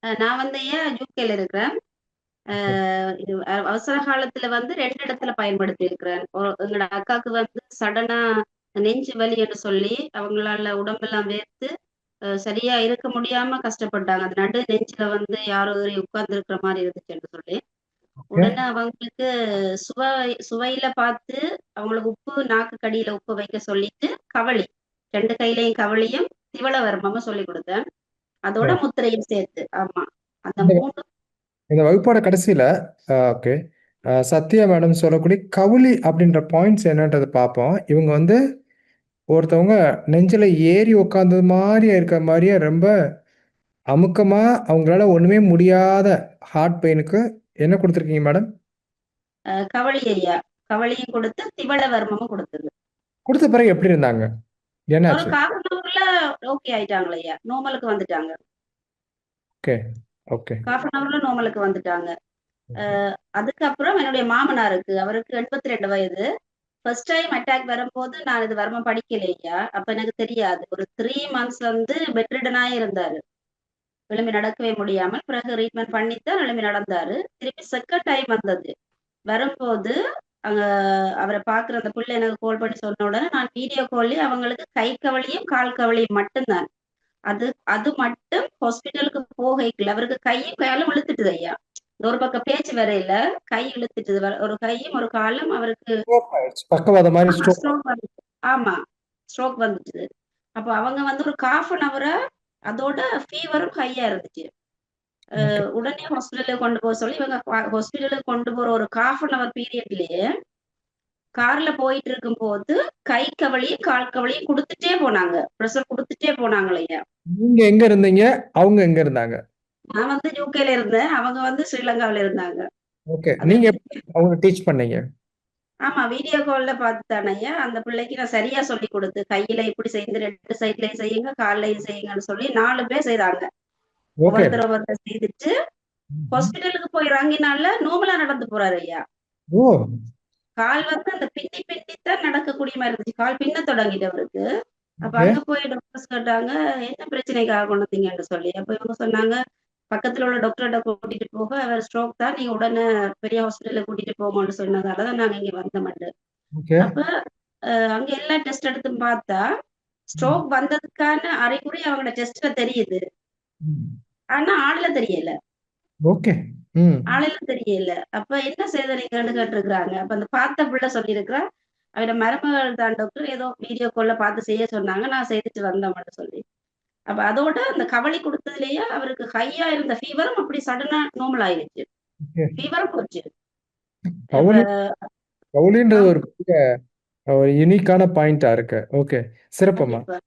நான் வந்து ஏன் யூகேல இருக்கிறேன். ஓகே. இது அவசர காலத்துல வந்து 2 இடத்துல பயன்படுத்தி இருக்கிறேன். எங்களோட அக்காவுக்கு வந்து சடனா நெஞ்சு வலி என்று சொல்லி அவங்களால உடம்பெல்லாம் வேர்த்து சரியா இருக்க முடியாம கஷ்டப்பட்டாங்க. அந்த நடு நெஞ்சுல வந்து யாரோ ஏறி உட்கார்ந்து இருக்கிற மாதிரி இருந்துச்சுன்னு சொல்லி ஓகே. உடனே அவங்களுக்கு சுவையில பார்த்து அவங்களுக்கு உப்பு நாக்கு கடியில உப்பு வைக்க சொல்லிட்டு கவளி 2 கையிலையும் கவளியும் திவளவர்மமும் சொல்லி கொடுத்தேன். அதோட ஓகே. முத்திரையும் சேர்த்து. ஆமா. அந்த இந்த 3 இந்த வகுப்போட கடைசியில ஓகே, சத்யா மேடம் சொல்லக்கூடிய கவுளி அப்படின்ற பாயிண்ட்ஸ் என்னன்றதை பார்ப்போம். இவங்க வந்து ஒருத்தவங்க நெஞ்சில ஏறி உட்கார்ந்தது மாதிரியே இருக்க மாதிரியே ரொம்ப அமுக்கமா அவங்களால ஒண்ணுமே முடியாத ஹார்ட் பெயினுக்கு என்ன கொடுத்துருக்கீங்க மேடம்? கவளி ஐயா. கவளியும் கொடுத்து திவளவர்மமும் கொடுத்தது. கொடுத்த பிறகு எப்படி இருந்தாங்க? ஒரு என்னாச்சு? 1/4 ஹவர்ல ஓகே ஆயிட்டாங்களே ஐயா. நார்மலுக்கு வந்துட்டாங்க. ஓகே. ஓகே. 1/2 ஹவர்ல நார்மலுக்கு வந்துட்டாங்க. அதுக்கப்புறம் என்னுடைய மாமனாருக்கு அவருக்கு 82 வயது. ஃபர்ஸ்ட் டைம் அட்டாக் வரும்போது நான் இது வர்மம் படிக்கலையா. அப்ப எனக்கு தெரியாது. ஒரு 3 மந்த்ஸ் வந்து பெட் ரிடனாயே இருந்தாரு. எழும்பி நடக்கவே முடியாமல். பிறகு ட்ரீட்மெண்ட் பண்ணித்தான் எழும்பி நடந்தாரு. திருப்பி செகண்ட் டைம் வந்தது. வரும்போது அங்க அவர பாக்குற அந்த புள்ள எனக்கு கால் பண்ணி சொன்ன உடனே நான் வீடியோ கால்லயே அவங்களுக்கு கை கவளியும், கால் கவளியும் மட்டும் தான். அது அது மட்டும் ஹாஸ்பிட்டலுக்கு போகைக்குள்ள அவருக்கு கையும் காலும் இழுத்துட்டுது ஐயா. இந்த ஒரு பக்கம் பேச்சு வரையில கை இழுத்துட்டுது. ஒரு கையும் ஒரு காலும் அவருக்கு. ஸ்ட்ரோக் ஆயிடுச்சு. பக்கவாத மாதிரி ஆமா ஸ்ட்ரோக். ஸ்ட்ரோக் வந்துச்சு. ஆமா. ஸ்ட்ரோக் வந்துச்சு. அப்ப அவங்க வந்து ஒரு 1/2 அன் ஹவரா அதோட ஃபீவரும் ஹையா இருந்துச்சு. ஓகே. உடனே ஹாஸ்பிட்டலுக்கு கொண்டு போக சொல்லி இவங்க ஹாஸ்பிட்டலுக்கு கொண்டு போற ஒரு 1/2 அன் ஹவர் பீரியட்லயே கார்ல போயிட்டு இருக்கும்போது கை கவளியும், கால் கவளியும் குடுத்துட்டே போனாங்க. பிரஷர் குடுத்துட்டே போனாங்களையா. நீங்க எங்க இருந்தீங்க? அவங்க எங்க இருந்தாங்க? நான் வந்து யுகேல இருந்தேன். அவங்க வந்து ஸ்ரீலங்காவுல இருந்தாங்க. ஓகே. அத நீங்க எப்படி திருப்பி அவங்களுக்கு டீச் பண்ணீங்க? ஆமா வீடியோ கால்ல பார்த்து தானய்யா, அந்த பிள்ளைக்கு நான் சரியா சொல்லிக் குடுத்து, கையில இப்படி செய்து 2 சைட்லயும் செய்யுங்க, கால்லயும் செய்யுங்கன்னு சொல்லி 4 பேர் செய்றாங்க. ஓகே. ஒவ்வொருத்தர் செய்துட்டு, ம்ஹ்ம். ஹாஸ்பிட்டலுக்கு போய் இறங்கினால நார்மலா நடந்து போறாரு ஐயா. ஓ! கால் வந்து அந்த பின்னி பின்னி தான் நடக்கக்கூடிய மாரி இருந்துச்சு. கால் பின்னத் தொடங்கிட்டு அவருக்கு. அப்ப ஓகே. அங்க போய் டாக்டர்ஸ் கேட்டாங்க, "என்ன பிரச்சனைக்காக கொண்டு வந்தீங்கன்னு?" சொல்லி. அப்ப இவங்க சொன்னாங்க, "பக்கத்துல உள்ள டாக்டர்ட்ட கூட்டிட்டு போக, அவர் ஸ்ட்ரோக் தான். நீங்க உடனே பெரிய ஹாஸ்பிட்டலுக்கு கூட்டிட்டு போங்கன்னு சொன்னதால தான் நாங்க இங்க வந்தோம்ண்டு." ஓகே. அப்ப அங்க எல்லா டெஸ்ட் எடுத்தும் பார்த்தா, ம். ஸ்ட்ரோக் வந்ததுக்கான அறிகுறி அவங்களோட டெஸ்ட்ல தெரியுது. ம். ஆனா ஆள்ல தெரியல. ஓகே. ம். ஆளைல தெரியல. அப்ப என்ன செய்தீங்கன்னு கேட்டிருக்கிறாங்க. அப்ப அந்த பார்த்த புள்ள சொல்லியிருக்கிறா, அவட மருமகள் தான் டாக்டர் ஏதோ வீடியோ கால்ல பார்த்து செய்ய சொன்னாங்க. நான் செய்துட்டு வந்தோம்ன்னு சொல்லி. அப்ப அதோட அந்த கவளி குடுத்ததிலேயே அவருக்கு ஹையா இருந்த ஃபீவரும் அப்படி சடனா நார்மல் ஆயிருச்சு. ஓகே. ஃபீவரும் போச்சு. அப்ப கவுலி கவுலின்றது ஆமா ஒரு பெரிய ஒரு யுனிக்கான பாயிண்ட்டா இருக்கு. ஓகே. சிறப்பும்மா. கண்டிப்பா.